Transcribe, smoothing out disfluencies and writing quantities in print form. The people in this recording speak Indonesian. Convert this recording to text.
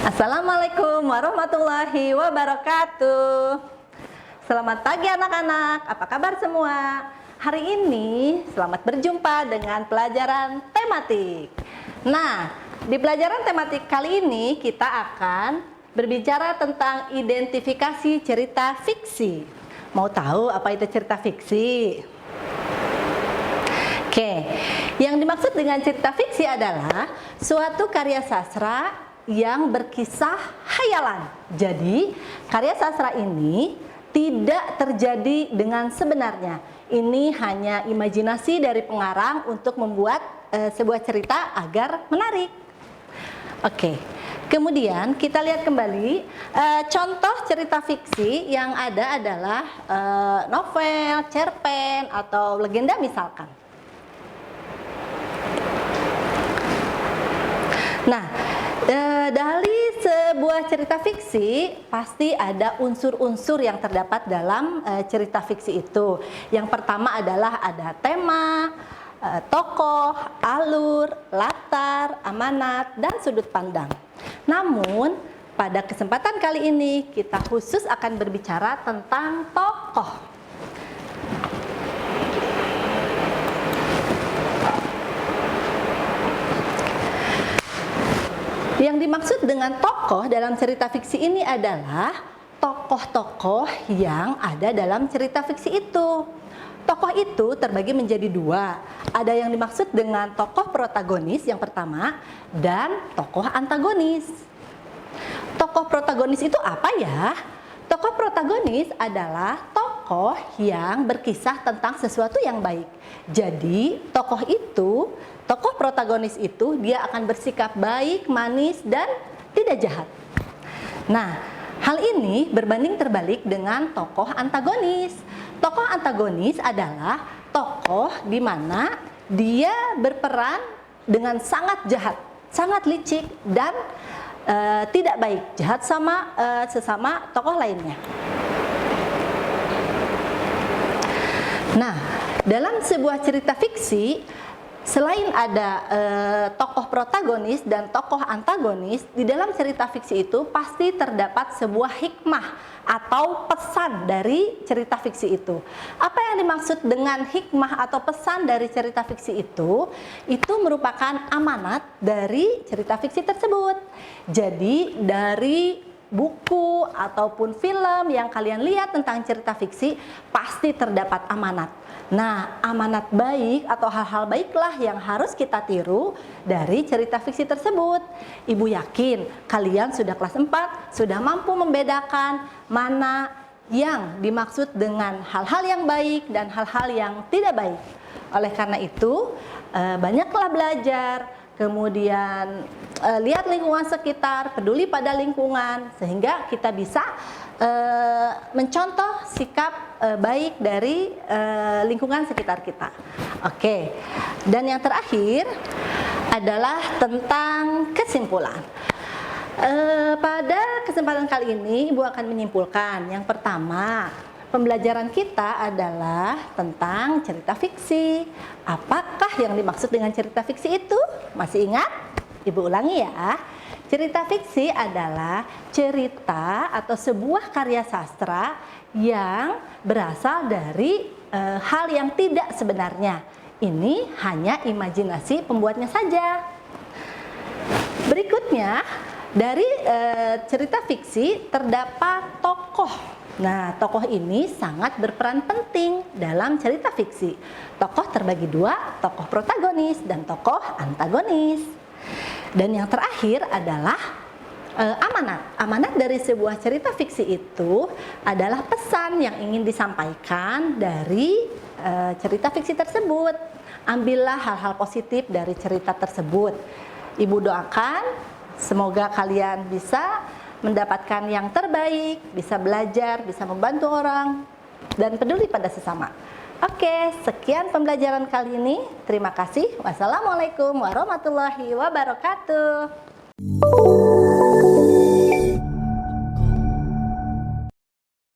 Assalamualaikum warahmatullahi wabarakatuh. Selamat pagi anak-anak, apa kabar semua? Hari ini selamat berjumpa dengan pelajaran tematik. Nah, di pelajaran tematik kali ini kita akan berbicara tentang identifikasi cerita fiksi. Mau tahu apa itu cerita fiksi? Oke, yang dimaksud dengan cerita fiksi adalah suatu karya sastra yang berkisah hayalan. Jadi, karya sastra ini tidak terjadi dengan sebenarnya. Ini hanya imajinasi dari pengarang untuk membuat sebuah cerita agar menarik. Oke, kemudian kita lihat kembali contoh cerita fiksi yang ada adalah novel, cerpen, atau legenda misalkan. Nah, dari sebuah cerita fiksi pasti ada unsur-unsur yang terdapat dalam cerita fiksi itu. Yang pertama adalah ada tema, tokoh, alur, latar, amanat, dan sudut pandang. Namun, pada kesempatan kali ini kita khusus akan berbicara tentang tokoh. Yang dimaksud dengan tokoh dalam cerita fiksi ini adalah tokoh-tokoh yang ada dalam cerita fiksi itu. Tokoh itu terbagi menjadi dua. Ada yang dimaksud dengan tokoh protagonis yang pertama dan tokoh antagonis. Tokoh protagonis itu apa ya? Tokoh protagonis adalah tokoh yang berkisah tentang sesuatu yang baik. Jadi, tokoh protagonis itu dia akan bersikap baik, manis, dan tidak jahat. Nah, hal ini berbanding terbalik dengan tokoh antagonis. Tokoh antagonis adalah tokoh di mana dia berperan dengan sangat jahat, sangat licik, dan tidak baik, jahat sama sesama tokoh lainnya. Nah, dalam sebuah cerita fiksi, selain ada tokoh protagonis dan tokoh antagonis, di dalam cerita fiksi itu pasti terdapat sebuah hikmah atau pesan dari cerita fiksi itu. Apa yang dimaksud dengan hikmah atau pesan dari cerita fiksi itu? Itu merupakan amanat dari cerita fiksi tersebut. Jadi dari buku ataupun film yang kalian lihat tentang cerita fiksi pasti terdapat amanat. Nah, amanat baik atau hal-hal baiklah yang harus kita tiru dari cerita fiksi tersebut. Ibu yakin kalian sudah kelas 4, sudah mampu membedakan mana yang dimaksud dengan hal-hal yang baik dan hal-hal yang tidak baik. Oleh karena itu, banyaklah belajar, kemudian lihat lingkungan sekitar, peduli pada lingkungan, sehingga kita bisa mencontoh sikap baik dari lingkungan sekitar kita. Oke, dan yang terakhir adalah tentang kesimpulan. Pada kesempatan kali ini Ibu akan menyimpulkan. Yang pertama, pembelajaran kita adalah tentang cerita fiksi. Apakah yang dimaksud dengan cerita fiksi itu? Masih ingat? Ibu ulangi ya. Cerita fiksi adalah cerita atau sebuah karya sastra yang berasal dari hal yang tidak sebenarnya. Ini hanya imajinasi pembuatnya saja. Berikutnya, dari cerita fiksi terdapat tokoh. Nah, tokoh ini sangat berperan penting dalam cerita fiksi. Tokoh terbagi dua, tokoh protagonis dan tokoh antagonis. Dan yang terakhir adalah amanat. Amanat dari sebuah cerita fiksi itu adalah pesan yang ingin disampaikan dari cerita fiksi tersebut. Ambillah hal-hal positif dari cerita tersebut. Ibu doakan semoga kalian bisa mendapatkan yang terbaik, bisa belajar, bisa membantu orang, dan peduli pada sesama. Oke, sekian pembelajaran kali ini. Terima kasih. Wassalamualaikum warahmatullahi wabarakatuh.